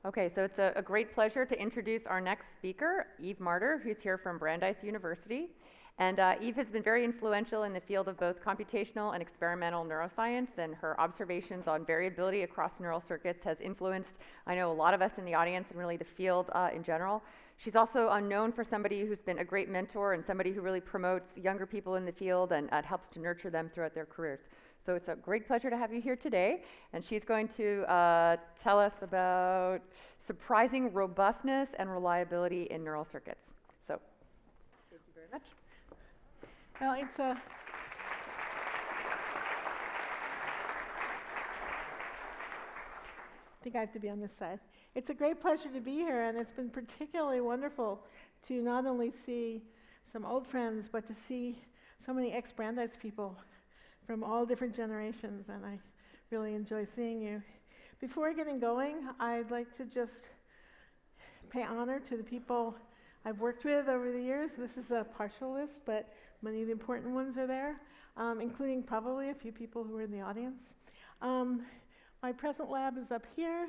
Okay, so it's a great pleasure to introduce our next speaker, Eve Marder, who's here from Brandeis University. And Eve has been very influential in the field of both computational and experimental neuroscience, and her observations on variability across neural circuits has influenced, I know, a lot of us in the audience and really the field in general. She's also known for somebody who's been a great mentor and somebody who really promotes younger people in the field and helps to nurture them throughout their careers. So it's a great pleasure to have you here today, and she's going to tell us about surprising robustness and reliability in neural circuits. So, thank you very much. Well, it's a I think I have to be on this side. It's a great pleasure to be here, and it's been particularly wonderful to not only see some old friends, but to see so many ex-Brandeis people from all different generations, and I really enjoy seeing you. Before getting going, I'd like to just pay honor to the people I've worked with over the years. This is a partial list, but many of the important ones are there, including probably a few people who are in the audience. My present lab is up here,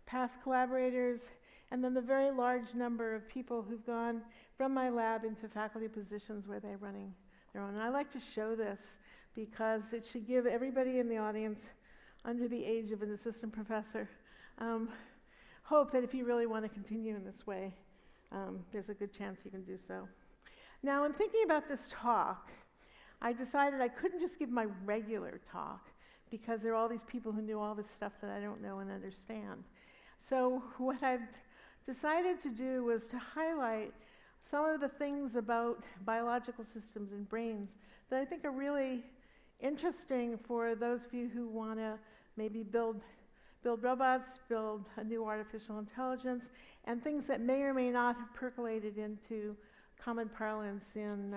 past collaborators, and then the very large number of people who've gone from my lab into faculty positions where they're running their own. And I like to show this because it should give everybody in the audience under the age of an assistant professor hope that if you really want to continue in this way, there's a good chance you can do so. Now, in thinking about this talk, I decided I couldn't just give my regular talk because there are all these people who knew all this stuff that I don't know and understand. So what I've decided to do was to highlight some of the things about biological systems and brains that I think are really interesting for those of you who want to maybe build robots, build a new artificial intelligence, and things that may or may not have percolated into common parlance in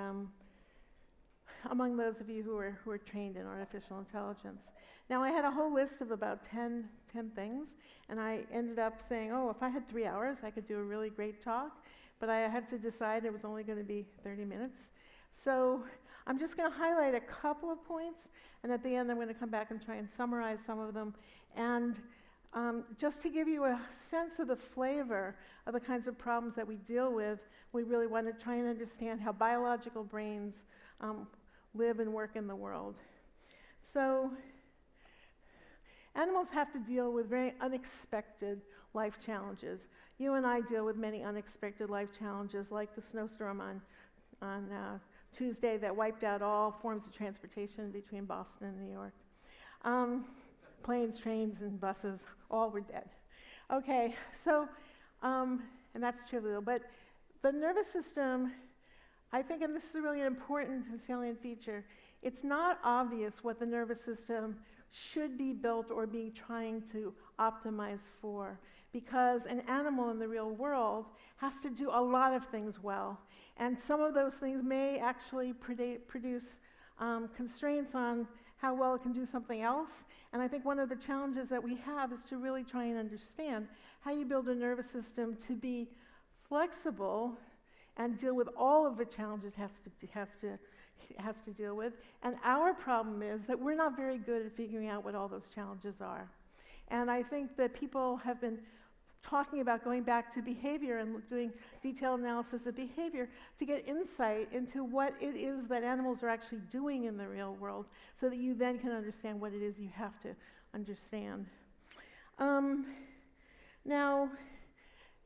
among those of you who are trained in artificial intelligence. Now, I had a whole list of about 10 things, and I ended up saying, oh, if I had 3 hours, I could do a really great talk, but I had to decide it was only going to be 30 minutes. So I'm just going to highlight a couple of points, and at the end I'm going to come back and try and summarize some of them. And just to give you a sense of the flavor of the kinds of problems that we deal with, we really want to try and understand how biological brains live and work in the world. So animals have to deal with very unexpected life challenges. You and I deal with many unexpected life challenges, like the snowstorm on Tuesday that wiped out all forms of transportation between Boston and New York. Planes, trains, and buses, all were dead. Okay, so, and that's trivial, but the nervous system, I think, and this is really an important and salient feature, it's not obvious what the nervous system should be built or be trying to optimize for, because an animal in the real world has to do a lot of things well, and some of those things may actually produce constraints on how well it can do something else. And I think one of the challenges that we have is to really try and understand how you build a nervous system to be flexible and deal with all of the challenges it has to deal with. And our problem is that we're not very good at figuring out what all those challenges are. And I think that people have been talking about going back to behavior and doing detailed analysis of behavior to get insight into what it is that animals are actually doing in the real world, so that you then can understand what it is you have to understand. Now,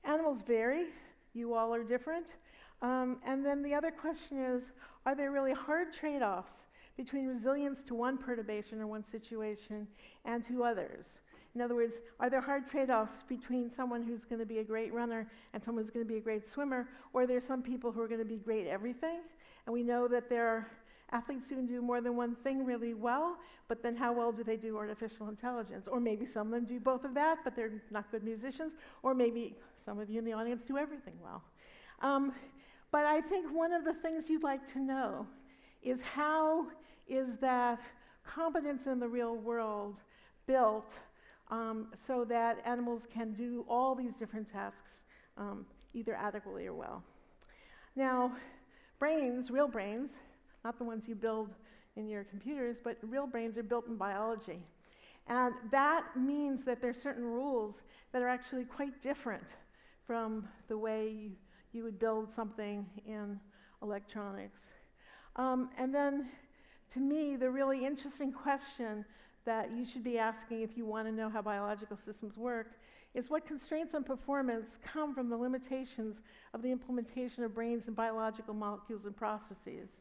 animals vary. You all are different. And then the other question is, are there really hard trade-offs between resilience to one perturbation or one situation and to others? In other words, are there hard trade-offs between someone who's going to be a great runner and someone who's going to be a great swimmer, or are there some people who are going to be great at everything? And we know that there are athletes who can do more than one thing really well, but then how well do they do artificial intelligence? Or maybe some of them do both of that, but they're not good musicians, or maybe some of you in the audience do everything well. But I think one of the things you'd like to know is how is that competence in the real world built so that animals can do all these different tasks either adequately or well. Now, brains, real brains, not the ones you build in your computers, but real brains are built in biology. And that means that there are certain rules that are actually quite different from the way you would build something in electronics. And then, to me, the really interesting question that you should be asking if you want to know how biological systems work is what constraints on performance come from the limitations of the implementation of brains in biological molecules and processes?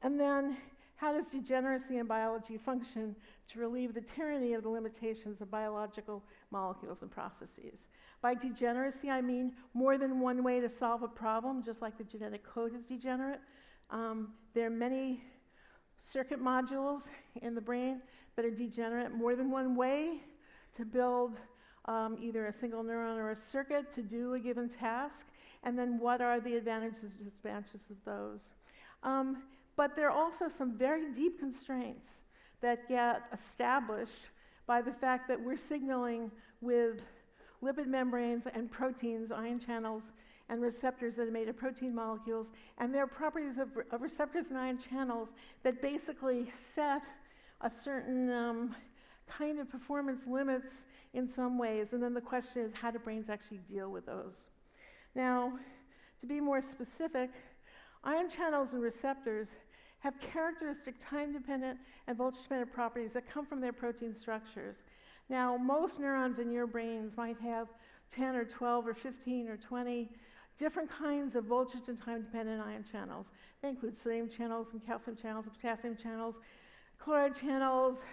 And then, how does degeneracy in biology function to relieve the tyranny of the limitations of biological molecules and processes? By degeneracy, I mean more than one way to solve a problem, just like the genetic code is degenerate. There are many circuit modules in the brain that are degenerate, more than one way to build either a single neuron or a circuit to do a given task, and then what are the advantages and disadvantages of those. But there are also some very deep constraints that get established by the fact that we're signaling with lipid membranes and proteins, ion channels, and receptors that are made of protein molecules, and there are properties of receptors and ion channels that basically set a certain kind of performance limits in some ways, and then the question is, how do brains actually deal with those? Now, to be more specific, ion channels and receptors have characteristic time-dependent and voltage-dependent properties that come from their protein structures. Now, most neurons in your brains might have 10 or 12 or 15 or 20 different kinds of voltage and time-dependent ion channels. They include sodium channels and calcium channels and potassium channels, chloride channels,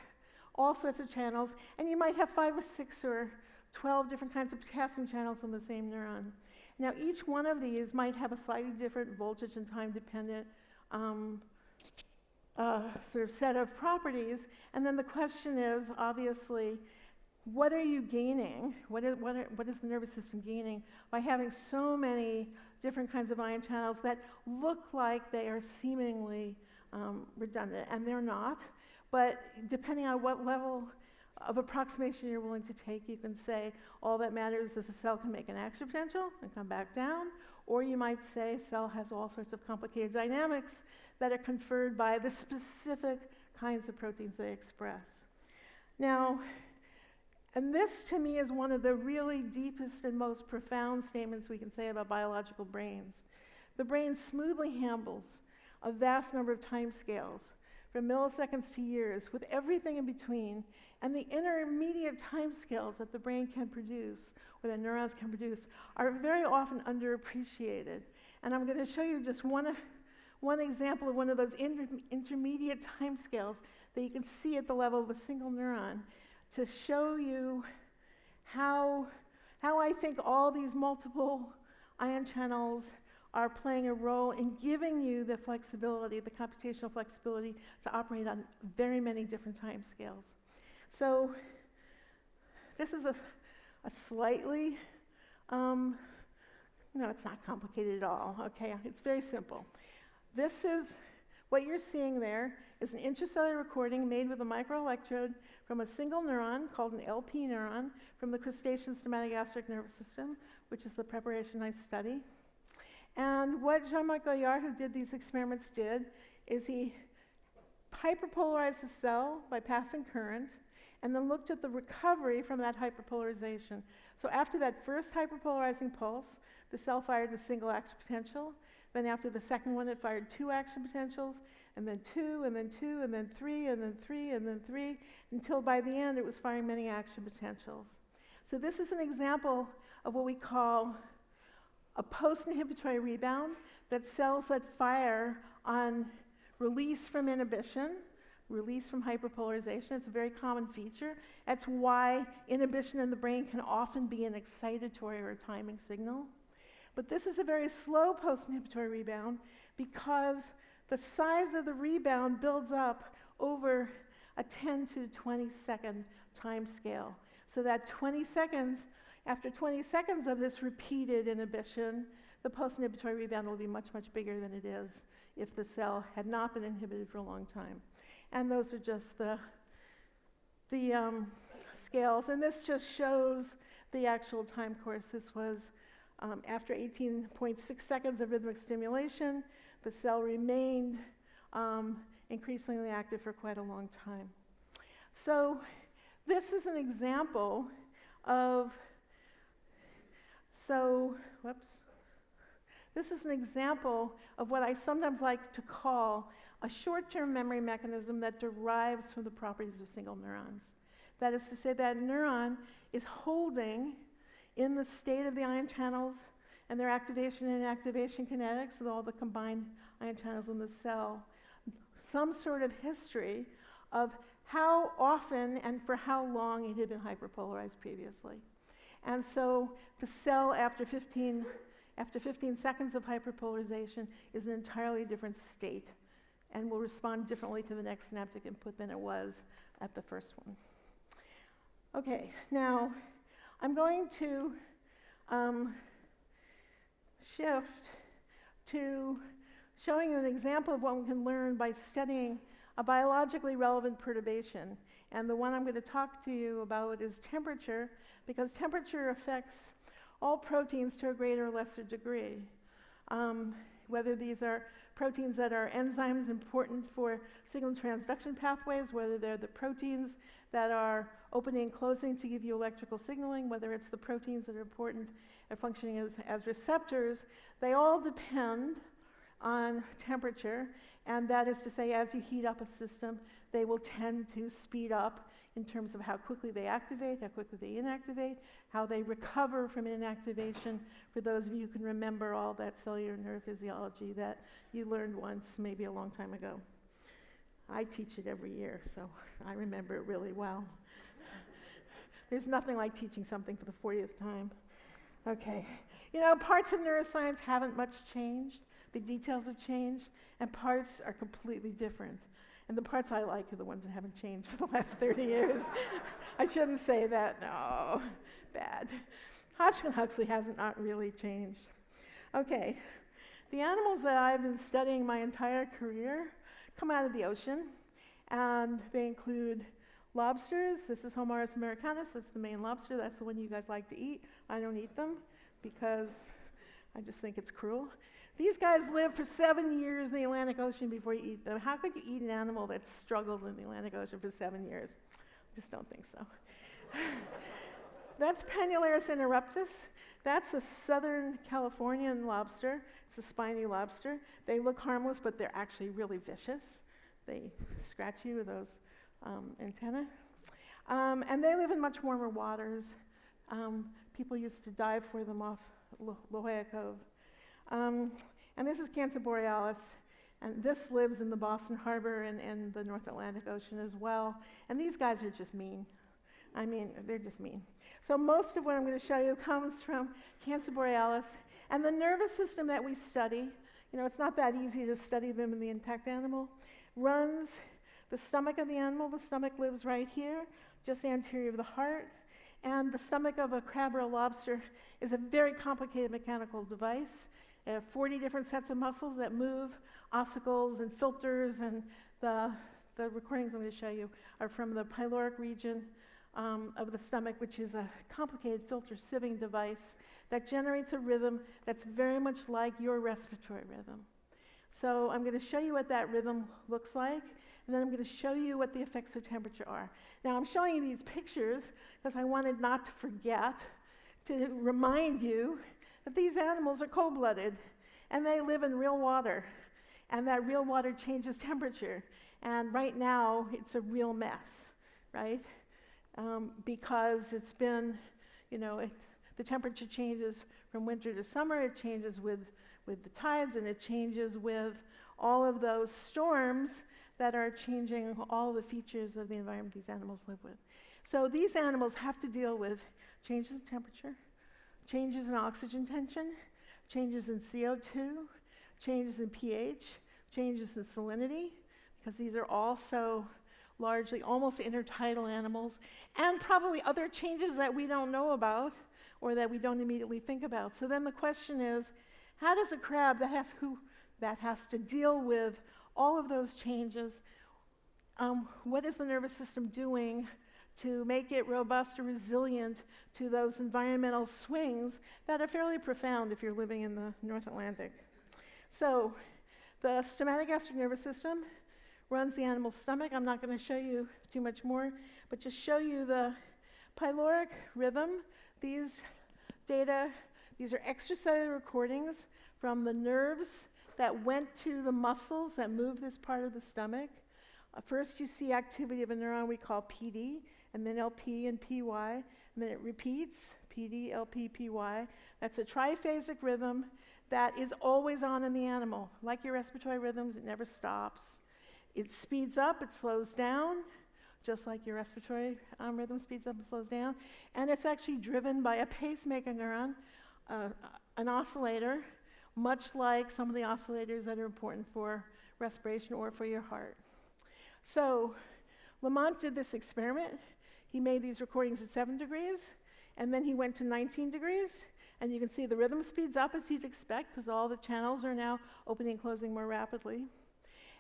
all sorts of channels, and you might have 5 or 6 or 12 different kinds of potassium channels in the same neuron. Now, each one of these might have a slightly different voltage and time-dependent sort of set of properties, and then the question is, obviously, what are you gaining? What is the nervous system gaining by having so many different kinds of ion channels that look like they are seemingly redundant? And they're not, but depending on what level of approximation you're willing to take, you can say all that matters is a cell can make an action potential and come back down, or you might say a cell has all sorts of complicated dynamics that are conferred by the specific kinds of proteins they express. Now, and this to me is one of the really deepest and most profound statements we can say about biological brains. The brain smoothly handles a vast number of time scales, from milliseconds to years, with everything in between, and the intermediate time scales that the brain can produce, or that neurons can produce, are very often underappreciated. And I'm going to show you just one example of one of those intermediate time scales that you can see at the level of a single neuron to show you how I think all these multiple ion channels are playing a role in giving you the flexibility, the computational flexibility to operate on very many different time scales. So this is a slightly, no, it's not complicated at all, okay? It's very simple. This is, what you're seeing there is an intracellular recording made with a microelectrode from a single neuron called an LP neuron from the crustacean stomatogastric nervous system, which is the preparation I study. And what Jean-Marc Goyard, who did these experiments, did is he hyperpolarized the cell by passing current and then looked at the recovery from that hyperpolarization. So after that first hyperpolarizing pulse, the cell fired a single action potential. Then after the second one, it fired 2 action potentials, and then 2, and then 2, and then 3, and then 3, and then 3, until by the end it was firing many action potentials. So this is an example of what we call a post-inhibitory rebound. That's cells that fire on release from inhibition, release from hyperpolarization. It's a very common feature. That's why inhibition in the brain can often be an excitatory or a timing signal. But this is a very slow post-inhibitory rebound because the size of the rebound builds up over a 10 to 20 second time scale. So that 20 seconds, after 20 seconds of this repeated inhibition, the post-inhibitory rebound will be much, much bigger than it is if the cell had not been inhibited for a long time. And those are just the scales. And this just shows the actual time course. This was after 18.6 seconds of rhythmic stimulation, the cell remained increasingly active for quite a long time. So this is an example of, this is an example of what I sometimes like to call a short-term memory mechanism that derives from the properties of single neurons. That is to say, that neuron is holding in the state of the ion channels and their activation and inactivation kinetics, with all the combined ion channels in the cell, some sort of history of how often and for how long it had been hyperpolarized previously. And so the cell, after 15 seconds of hyperpolarization, is an entirely different state and will respond differently to the next synaptic input than it was at the first one. Okay, now I'm going to shift to showing you an example of what we can learn by studying a biologically relevant perturbation. And the one I'm going to talk to you about is temperature, because temperature affects all proteins to a greater or lesser degree. Whether these are proteins that are enzymes important for signal transduction pathways, whether they're the proteins that are opening and closing to give you electrical signaling, whether it's the proteins that are important at functioning as receptors, they all depend on temperature. And that is to say, as you heat up a system, they will tend to speed up in terms of how quickly they activate, how quickly they inactivate, how they recover from inactivation. For those of you who can remember all that cellular neurophysiology that you learned once, maybe a long time ago. I teach it every year, so I remember it really well. There's nothing like teaching something for the 40th time. Okay. You know, parts of neuroscience haven't much changed. The details have changed, and parts are completely different. And the parts I like are the ones that haven't changed for the last 30 years. I shouldn't say that, no, bad. Hodgkin-Huxley hasn't not really changed. Okay, the animals that I've been studying my entire career come out of the ocean, and they include lobsters. This is Homarus americanus, that's the main lobster, that's the one you guys like to eat. I don't eat them because I just think it's cruel. These guys live for 7 years in the Atlantic Ocean before you eat them. How could you eat an animal that's struggled in the Atlantic Ocean for 7 years? Just don't think so. That's Penularis interruptus. That's a Southern Californian lobster. It's a spiny lobster. They look harmless, but they're actually really vicious. They scratch you with those antennae. And they live in much warmer waters. People used to dive for them off La Jolla Cove. And this is Cancer borealis, and this lives in the Boston Harbor and the North Atlantic Ocean as well. And these guys are just mean. I mean, they're just mean. So most of what I'm going to show you comes from Cancer borealis. And the nervous system that we study, you know, it's not that easy to study them in the intact animal, runs the stomach of the animal. The stomach lives right here, just anterior of the heart. And the stomach of a crab or a lobster is a very complicated mechanical device. 40 different sets of muscles that move, ossicles and filters, and the recordings I'm going to show you are from the pyloric region of the stomach, which is a complicated filter sieving device that generates a rhythm that's very much like your respiratory rhythm. So I'm going to show you what that rhythm looks like, and then I'm going to show you what the effects of temperature are. Now I'm showing you these pictures because I wanted not to forget to remind you that these animals are cold-blooded, and they live in real water, and that real water changes temperature. And right now, it's a real mess, right? Because it's been, you know, the temperature changes from winter to summer, it changes with the tides, and it changes with all of those storms that are changing all the features of the environment these animals live with. So these animals have to deal with changes in temperature, changes in oxygen tension, changes in CO2, changes in pH, changes in salinity, because these are also largely almost intertidal animals, and probably other changes that we don't know about or that we don't immediately think about. So then the question is, how does a crab that has to deal with all of those changes, what is the nervous system doing to make it robust or resilient to those environmental swings that are fairly profound if you're living in the North Atlantic? So the stomatogastric nervous system runs the animal's stomach. I'm not going to show you too much more, but just show you the pyloric rhythm. These data, these are extracellular recordings from the nerves that went to the muscles that move this part of the stomach. First you see activity of a neuron we call PD, and then LP and PY, and then it repeats, PDLPPY. That's a triphasic rhythm that is always on in the animal. Like your respiratory rhythms, it never stops. It speeds up, it slows down, just like your respiratory rhythm speeds up and slows down. And it's actually driven by a pacemaker neuron, an oscillator, much like some of the oscillators that are important for respiration or for your heart. So Lamont did this experiment. He made these recordings at 7 degrees, and then he went to 19 degrees, and you can see the rhythm speeds up as you'd expect, because all the channels are now opening and closing more rapidly.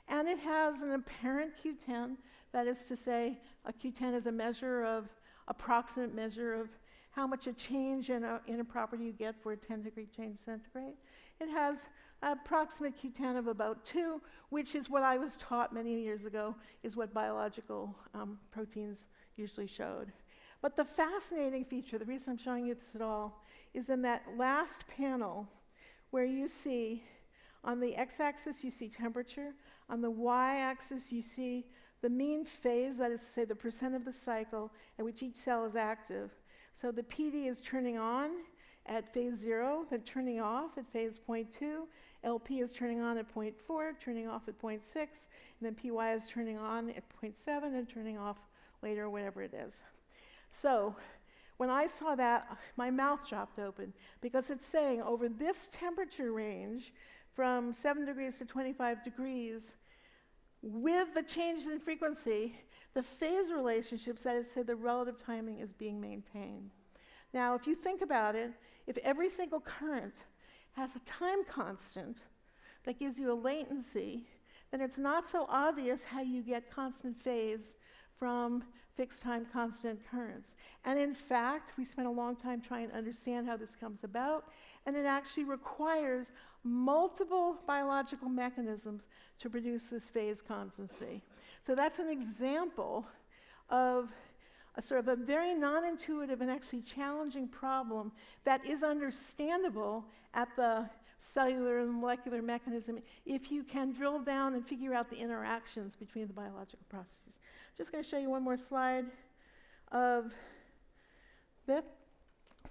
And it has an apparent Q10, that is to say, a Q10 is a measure of, approximate measure of how much a change in a property you get for a 10-degree change centigrade. It has an approximate Q10 of about 2, which is what I was taught many years ago, is what biological proteins usually showed. But the fascinating feature, the reason I'm showing you this at all, is in that last panel where you see, on the x-axis you see temperature, on the y-axis you see the mean phase, that is to say the percent of the cycle at which each cell is active. So the PD is turning on at phase 0, then turning off at phase 0.2, LP is turning on at 0.4, turning off at 0.6, and then PY is turning on at 0.7 and turning off later, whatever it is. So when I saw that, my mouth dropped open, because it's saying over this temperature range, from 7 degrees to 25 degrees, with the change in frequency, the phase relationships, that is to say the relative timing, is being maintained. Now, if you think about it, if every single current has a time constant that gives you a latency, then it's not so obvious how you get constant phase from fixed time constant currents. And in fact, we spent a long time trying to understand how this comes about, and it actually requires multiple biological mechanisms to produce this phase constancy. So that's an example of a sort of a very non-intuitive and actually challenging problem that is understandable at the cellular and molecular mechanism if you can drill down and figure out the interactions between the biological processes. Just going to show you one more slide of that.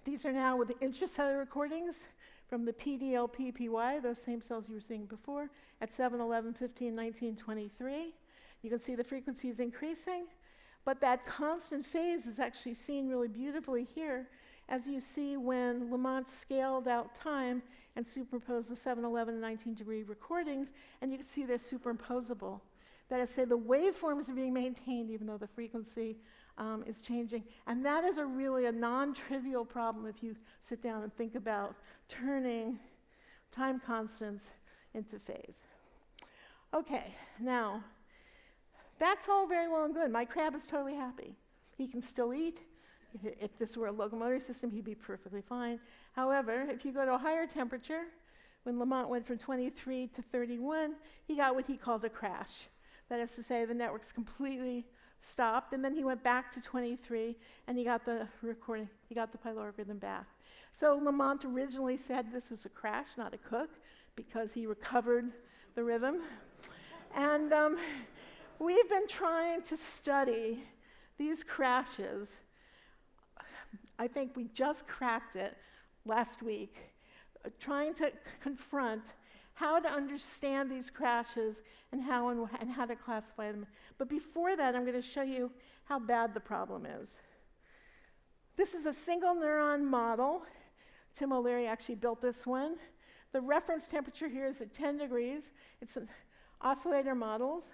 These are now with the intracellular recordings from the PDLPPY, those same cells you were seeing before, at 7, 11, 15, 19, 23. You can see the frequency is increasing, but that constant phase is actually seen really beautifully here, as you see when Lamont scaled out time and superimposed the 7, 11, and 19-degree recordings, and you can see they're superimposable. That is to say, the waveforms are being maintained even though the frequency is changing. And that is really a non-trivial problem if you sit down and think about turning time constants into phase. Okay, now, that's all very well and good. My crab is totally happy. He can still eat. If this were a locomotor system, he'd be perfectly fine. However, if you go to a higher temperature, when Lamont went from 23 to 31, he got what he called a crash. That is to say, the network's completely stopped, and then he went back to 23, and he got the recording, he got the pyloric rhythm back. So Lamont originally said this was a crash, not a cook, because he recovered the rhythm. And we've been trying to study these crashes. I think we just cracked it last week, trying to confront how to understand these crashes and how to classify them. But before that, I'm going to show you how bad the problem is. This is a single neuron model. Tim O'Leary actually built this one. The reference temperature here is at 10 degrees. It's an oscillator models.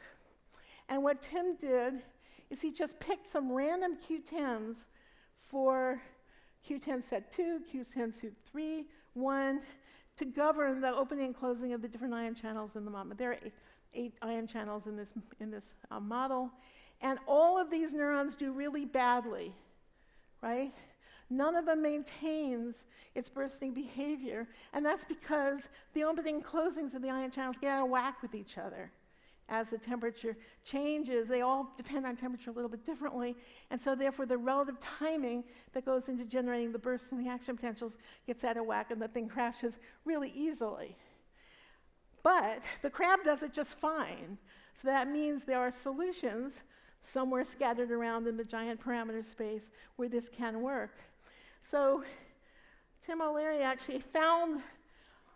And what Tim did is he just picked some random Q10s for Q10 set 2, Q10 set 3, 1, to govern the opening and closing of the different ion channels in the model. There are eight ion channels in this model. And all of these neurons do really badly, right? None of them maintains its bursting behavior. And that's because the opening and closings of the ion channels get out of whack with each other as the temperature changes. They all depend on temperature a little bit differently, and so therefore the relative timing that goes into generating the bursts and the action potentials gets out of whack, and the thing crashes really easily. But the crab does it just fine. So that means there are solutions somewhere scattered around in the giant parameter space where this can work. So Tim O'Leary actually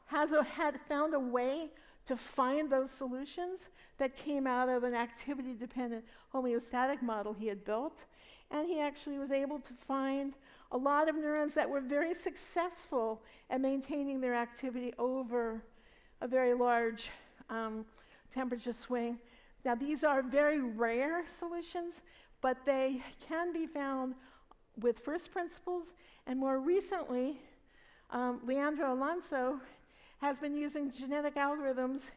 had found a way to find those solutions that came out of an activity-dependent homeostatic model he had built. And he actually was able to find a lot of neurons that were very successful at maintaining their activity over a very large temperature swing. Now, these are very rare solutions, but they can be found with first principles, and more recently, Leandro Alonso has been using genetic algorithms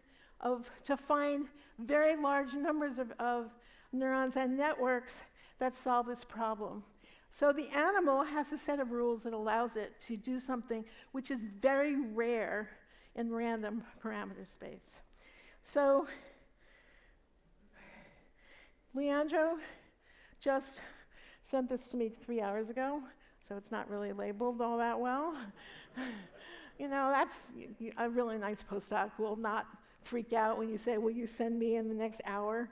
to find very large numbers of neurons and networks that solve this problem. So the animal has a set of rules that allows it to do something which is very rare in random parameter space. So Leandro just sent this to me 3 hours ago, so it's not really labeled all that well. You know, that's a really nice postdoc will not freak out when you say, will you send me in the next hour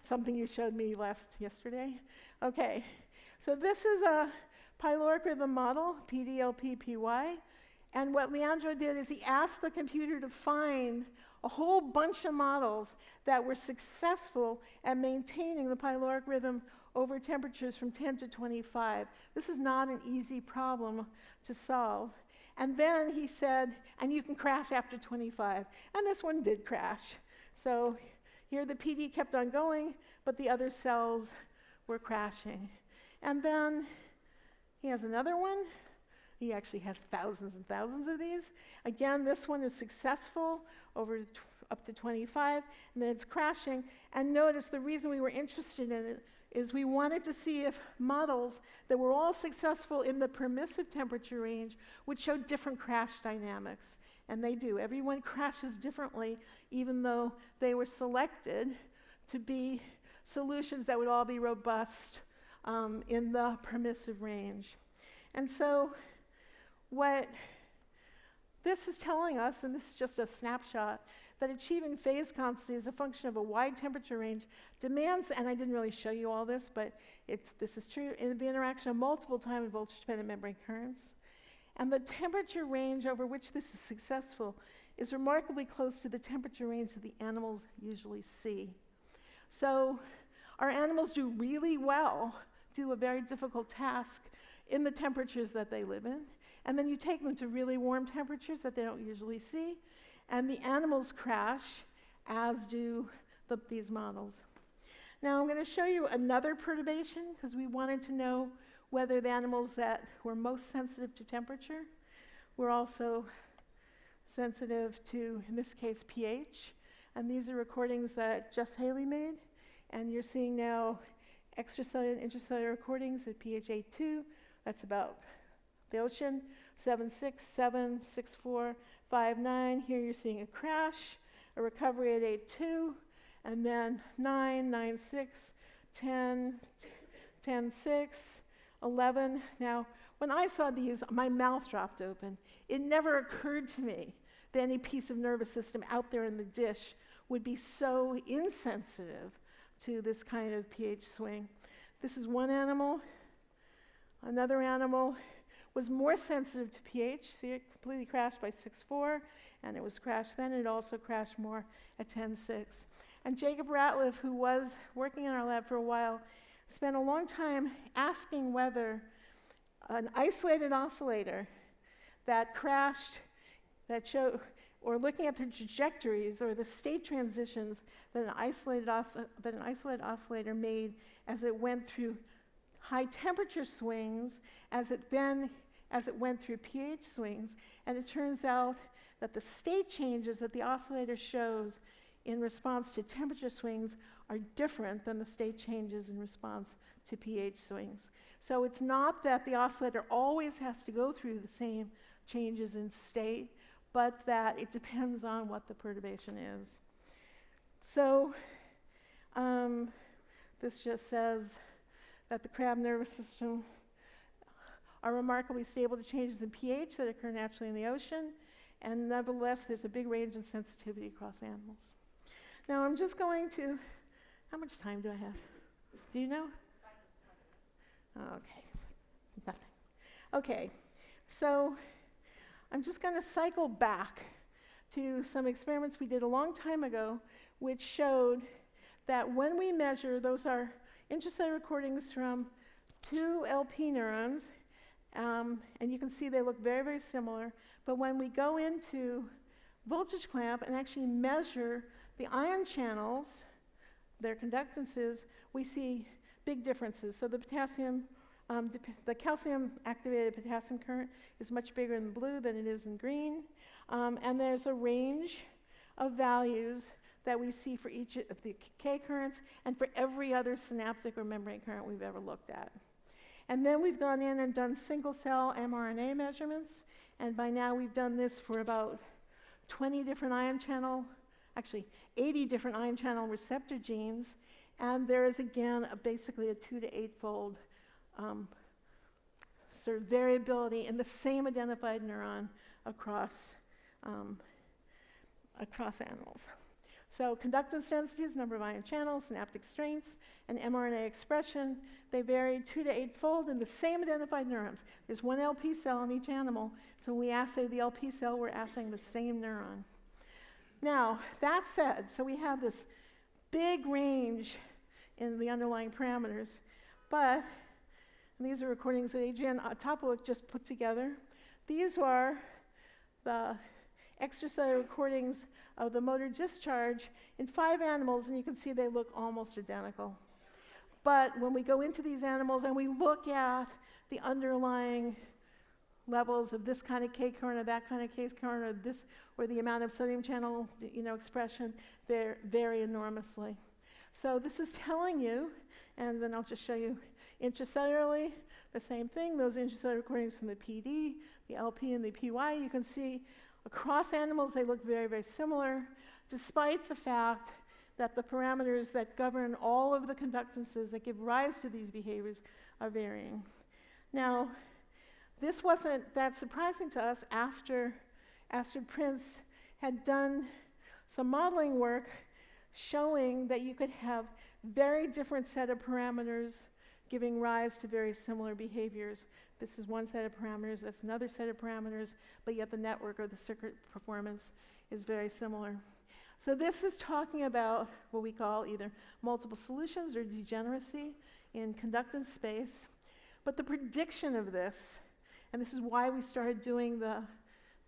something you showed me yesterday? Okay, so this is a pyloric rhythm model, PDLPPY, and what Leandro did is he asked the computer to find a whole bunch of models that were successful at maintaining the pyloric rhythm over temperatures from 10 to 25. This is not an easy problem to solve. And then he said, and you can crash after 25. And this one did crash. So here the PD kept on going, but the other cells were crashing. And then he has another one. He actually has thousands and thousands of these. Again, this one is successful over up to 25, and then it's crashing. And notice the reason we were interested in it is we wanted to see if models that were all successful in the permissive temperature range would show different crash dynamics. And they do. Everyone crashes differently, even though they were selected to be solutions that would all be robust in the permissive range. And so what this is telling us, and this is just a snapshot, that achieving phase constancy as a function of a wide temperature range demands, and I didn't really show you all this, but this is true, in the interaction of multiple time and voltage-dependent membrane currents. And the temperature range over which this is successful is remarkably close to the temperature range that the animals usually see. So our animals do really well, do a very difficult task in the temperatures that they live in, and then you take them to really warm temperatures that they don't usually see, and the animals crash, as do these models. Now I'm going to show you another perturbation, because we wanted to know whether the animals that were most sensitive to temperature were also sensitive to, in this case, pH. And these are recordings that Jess Haley made. And you're seeing now extracellular and intracellular recordings at pH 8.2. That's about the ocean. 7.6, 7, 6.4, 5.9. Here you're seeing a crash, a recovery at 8.2, and then 9, 9.6, 10, 10.6, 11. Now, when I saw these, my mouth dropped open. It never occurred to me that any piece of nervous system out there in the dish would be so insensitive to this kind of pH swing. This is one animal. Another animal was more sensitive to pH. See, it completely crashed by 6.4, and it was crashed then. It also crashed more at 10.6. And Jacob Ratliff, who was working in our lab for a while, spent a long time asking whether an isolated oscillator that crashed, or looking at the trajectories or the state transitions that an isolated oscillator made as it went through high temperature swings, as it went through pH swings. And it turns out that the state changes that the oscillator shows in response to temperature swings are different than the state changes in response to pH swings. So it's not that the oscillator always has to go through the same changes in state, but that it depends on what the perturbation is. So this just says that the crab nervous system are remarkably stable to changes in pH that occur naturally in the ocean, and nevertheless, there's a big range in sensitivity across animals. Now, I'm just going to, how much time do I have? Do you know? Okay, nothing. Okay, so I'm just going to cycle back to some experiments we did a long time ago, which showed that when we measure, those are intracellular recordings from 2 LP neurons, and you can see they look very, very similar, but when we go into voltage clamp and actually measure the ion channels, their conductances, we see big differences. So the the calcium-activated potassium current is much bigger in blue than it is in green, and there's a range of values that we see for each of the K currents and for every other synaptic or membrane current we've ever looked at. And then we've gone in and done single-cell mRNA measurements, and by now we've done this for about 20 different ion channel, actually 80 different ion channel receptor genes, and there is again basically a 2 to 8-fold sort of variability in the same identified neuron across animals. So conductance densities, number of ion channels, synaptic strengths, and mRNA expression, they vary 2 to 8-fold in the same identified neurons. There's one LP cell in each animal, so when we assay the LP cell, we're assaying the same neuron. Now, that said, so we have this big range in the underlying parameters, but these are recordings that Adrian Topolic just put together. These are the extracellular recordings of the motor discharge in 5 animals, and you can see they look almost identical. But when we go into these animals and we look at the underlying levels of this kind of K current or that kind of K current or this or the amount of sodium channel expression, they vary enormously. So this is telling you, and then I'll just show you intracellularly, the same thing. Those intracellular recordings from the PD, the LP, and the PY, you can see across animals they look very, very similar, despite the fact that the parameters that govern all of the conductances that give rise to these behaviors are varying. Now, this wasn't that surprising to us after Astrid Prince had done some modeling work showing that you could have very different set of parameters giving rise to very similar behaviors. This is one set of parameters, that's another set of parameters, but yet the network or the circuit performance is very similar. So this is talking about what we call either multiple solutions or degeneracy in conductance space. But the prediction of this, and this is why we started doing the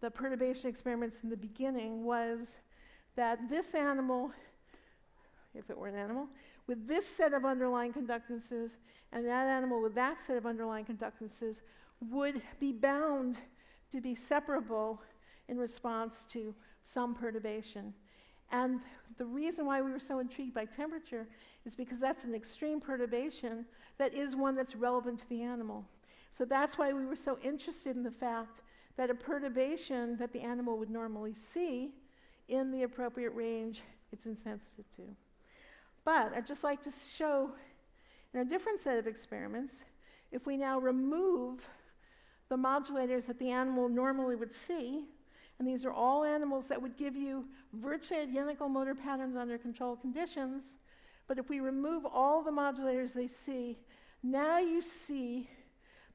perturbation experiments in the beginning, was that this animal, if it were an animal, with this set of underlying conductances and that animal with that set of underlying conductances would be bound to be separable in response to some perturbation. And the reason why we were so intrigued by temperature is because that's an extreme perturbation that is one that's relevant to the animal. So that's why we were so interested in the fact that a perturbation that the animal would normally see in the appropriate range, it's insensitive to. But I'd just like to show in a different set of experiments, if we now remove the modulators that the animal normally would see, and these are all animals that would give you virtually identical motor patterns under controlled conditions, but if we remove all the modulators they see, now you see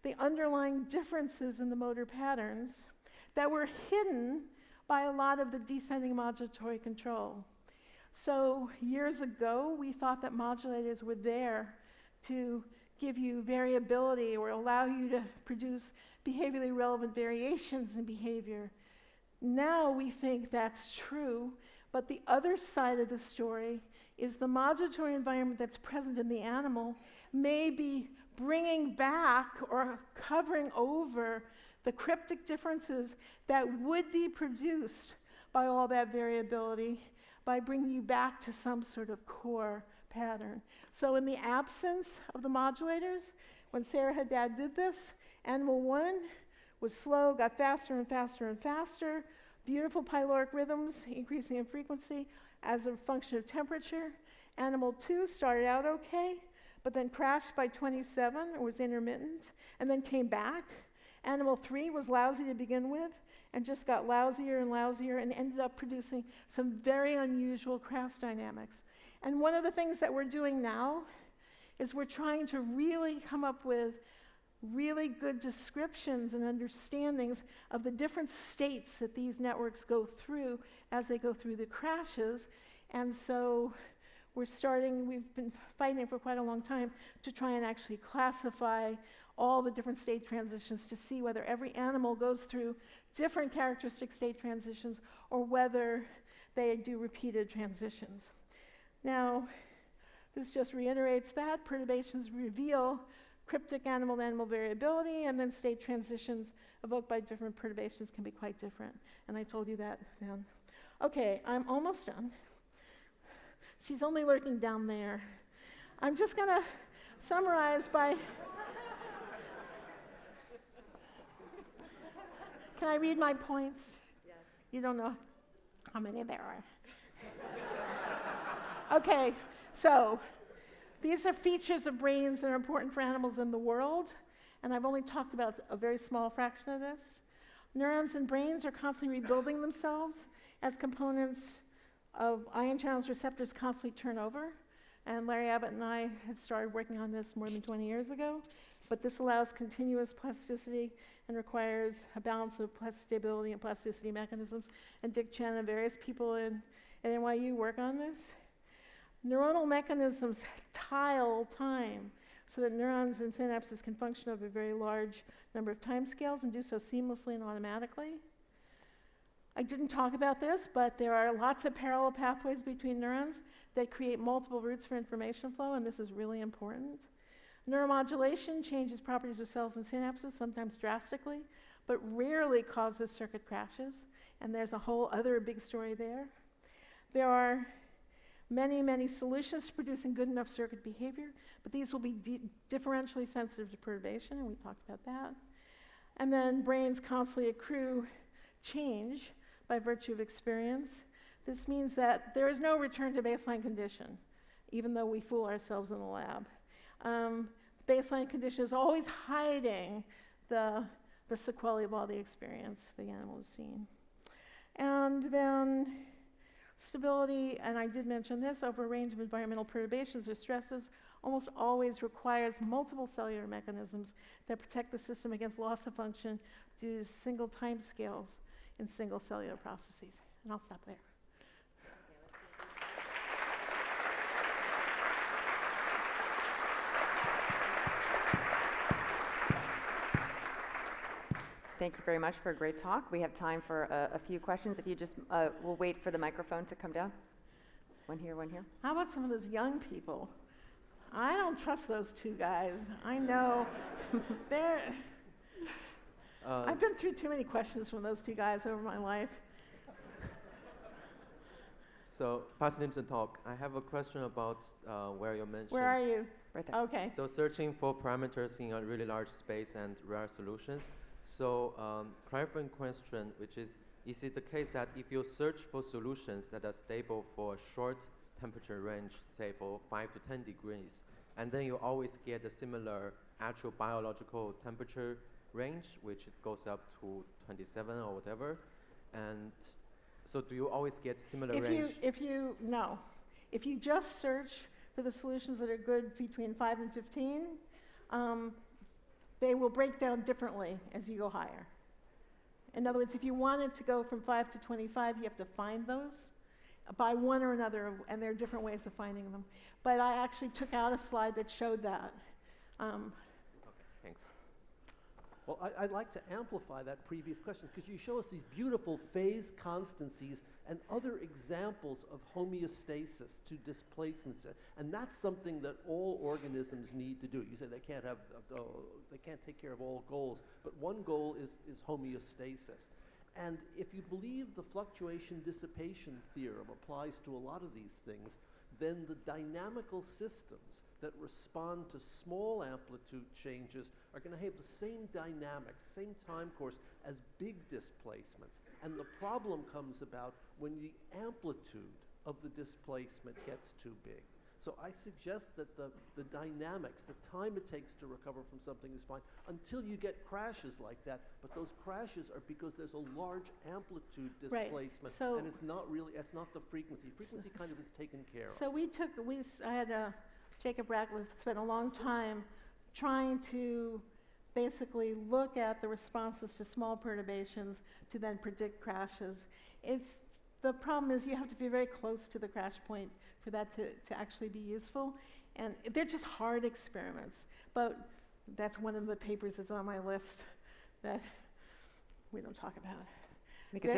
the underlying differences in the motor patterns that were hidden by a lot of the descending modulatory control. So years ago, we thought that modulators were there to give you variability or allow you to produce behaviorally relevant variations in behavior. Now we think that's true, but the other side of the story is the modulatory environment that's present in the animal may be bringing back or covering over the cryptic differences that would be produced by all that variability by bringing you back to some sort of core pattern. So in the absence of the modulators, when Sarah Haddad did this, animal 1 was slow, got faster and faster and faster. Beautiful pyloric rhythms, increasing in frequency as a function of temperature. Animal 2 started out okay, but then crashed by 27, or was intermittent, and then came back. Animal 3 was lousy to begin with, and just got lousier and lousier, and ended up producing some very unusual crash dynamics. And one of the things that we're doing now is we're trying to really come up with really good descriptions and understandings of the different states that these networks go through as they go through the crashes. And so we've been fighting for quite a long time to try and actually classify all the different state transitions to see whether every animal goes through different characteristic state transitions or whether they do repeated transitions. Now, this just reiterates that perturbations reveal cryptic animal-to-animal variability, and then state transitions evoked by different perturbations can be quite different. And I told you that down. Okay, I'm almost done. She's only lurking down there. I'm just going to summarize by... Can I read my points? Yes. You don't know how many there are. Okay, so these are features of brains that are important for animals in the world, and I've only talked about a very small fraction of this. Neurons and brains are constantly rebuilding themselves as components of ion channels receptors constantly turn over, and Larry Abbott and I had started working on this more than 20 years ago, but this allows continuous plasticity and requires a balance of stability and plasticity mechanisms, and Dick Chen and various people at NYU work on this. Neuronal mechanisms tile time so that neurons and synapses can function over a very large number of timescales and do so seamlessly and automatically. I didn't talk about this, but there are lots of parallel pathways between neurons that create multiple routes for information flow, and this is really important. Neuromodulation changes properties of cells and synapses, sometimes drastically, but rarely causes circuit crashes, and there's a whole other big story there. There are many, many solutions to producing good enough circuit behavior, but these will be differentially sensitive to perturbation, and we talked about that. And then brains constantly accrue change by virtue of experience. This means that there is no return to baseline condition, even though we fool ourselves in the lab. Baseline condition is always hiding the sequelae of all the experience the animal has seen. And then stability, and I did mention this, over a range of environmental perturbations or stresses almost always requires multiple cellular mechanisms that protect the system against loss of function due to single time scales in single cellular processes. And I'll stop there. Thank you very much for a great talk. We have time for a few questions. If you just, we'll wait for the microphone to come down. One here, one here. How about some of those young people? I don't trust those two guys. I know. I've been through too many questions from those two guys over my life. So, fascinating talk. I have a question about where you mentioned... Where are you? Right there. Okay. So, searching for parameters in a really large space and rare solutions. So, clarifying question, which is it the case that if you search for solutions that are stable for a short temperature range, say for 5 to 10 degrees, and then you always get a similar actual biological temperature range, which goes up to 27 or whatever, and so do you always get similar range? No. If you just search for the solutions that are good between 5 and 15, they will break down differently as you go higher. In other words, if you wanted to go from 5 to 25, you have to find those by one or another, and there are different ways of finding them. But I actually took out a slide that showed that. Okay, thanks. Well, I'd like to amplify that previous question, because you show us these beautiful phase constancies and other examples of homeostasis to displacements, and that's something that all organisms need to do. You say they can't take care of all goals, but one goal is homeostasis. And if you believe the fluctuation dissipation theorem applies to a lot of these things, then the dynamical systems that respond to small amplitude changes are going to have the same dynamics, same time course as big displacements. And the problem comes about when the amplitude of the displacement gets too big. So I suggest that the dynamics, the time it takes to recover from something is fine until you get crashes like that. But those crashes are because there's a large amplitude displacement, So and it's not the frequency. Frequency kind of is taken care of. So I had Jacob Ratcliffe spent a long time trying to basically look at the responses to small perturbations to then predict crashes. The problem is you have to be very close to the crash point for that to actually be useful. And they're just hard experiments. But that's one of the papers that's on my list that we don't talk about.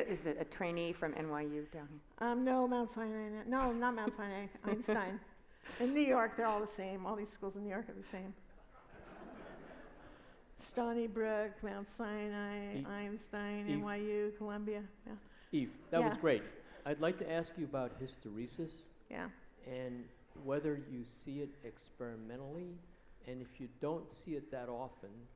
Is it a trainee from NYU down here? No, Mount Sinai. No, not Mount Sinai. Einstein. In New York, they're all the same. All these schools in New York are the same. Stony Brook, Mount Sinai, Einstein, NYU, Columbia. Yeah. Eve, that was Yeah. great. I'd like to ask you about hysteresis Yeah. and whether you see it experimentally, and if you don't see it that often,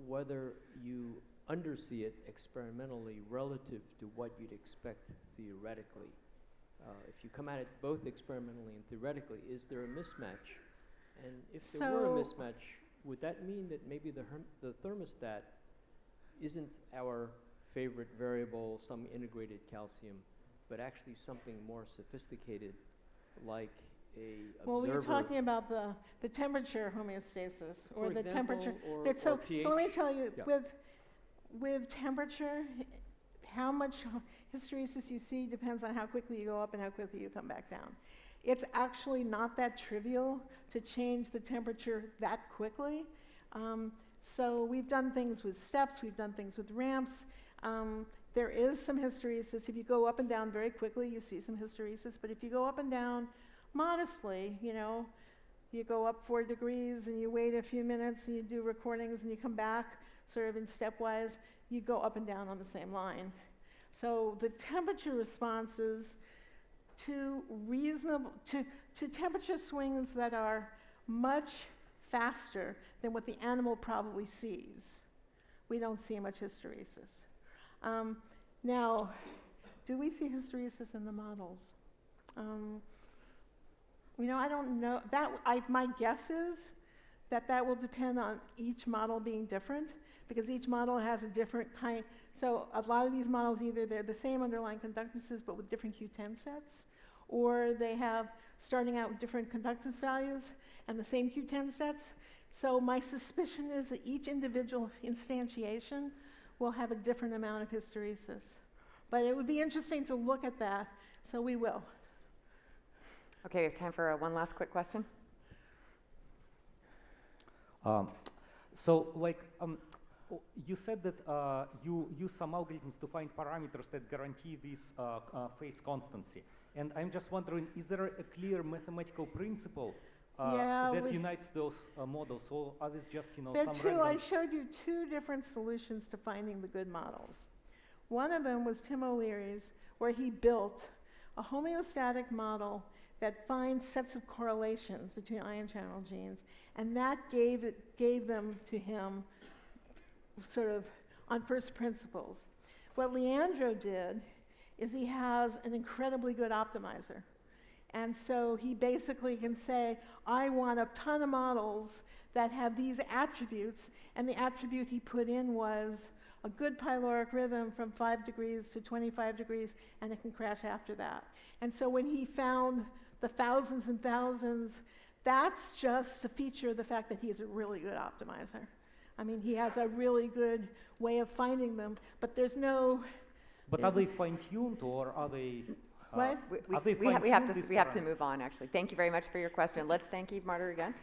whether you undersee it experimentally relative to what you'd expect theoretically. If you come at it both experimentally and theoretically, is there a mismatch? And if there were a mismatch, would that mean that maybe the thermostat isn't our favorite variable, some integrated calcium, but actually something more sophisticated, like a Well, observer? we're talking about the temperature homeostasis, or For the example, temperature. or So let me pH? tell you, Yeah. with temperature, how much hysteresis you see depends on how quickly you go up and how quickly you come back down. It's actually not that trivial to change the temperature that quickly. So we've done things with steps, we've done things with ramps. There is some hysteresis. If you go up and down very quickly, you see some hysteresis. But if you go up and down modestly, you go up 4 degrees and you wait a few minutes and you do recordings and you come back sort of in stepwise, you go up and down on the same line. So the temperature responses to temperature swings that are much faster than what the animal probably sees, we don't see much hysteresis. Now, do we see hysteresis in the models? I don't know. My guess is that will depend on each model being different, because each model has a different kind. So a lot of these models, either they're the same underlying conductances but with different Q10 sets, or they have starting out with different conductance values and the same Q10 sets. So my suspicion is that each individual instantiation will have a different amount of hysteresis. But it would be interesting to look at that, so we will. Okay, we have time for one last quick question. You said that you use some algorithms to find parameters that guarantee this phase constancy. And I'm just wondering, is there a clear mathematical principle that unites those models, or are these just, I showed you 2 different solutions to finding the good models. One of them was Tim O'Leary's, where he built a homeostatic model that finds sets of correlations between ion channel genes, and that gave them to him sort of on first principles. What Leandro did is he has an incredibly good optimizer. And so he basically can say, I want a ton of models that have these attributes, and the attribute he put in was a good pyloric rhythm from 5 degrees to 25 degrees, and it can crash after that. And so when he found the thousands and thousands, that's just a feature of the fact that he's a really good optimizer. I mean, he has a really good way of finding them, but there's no... But are they fine-tuned, or are they... What? We have to move on, actually. Thank you very much for your question. Let's thank Eve Marder again.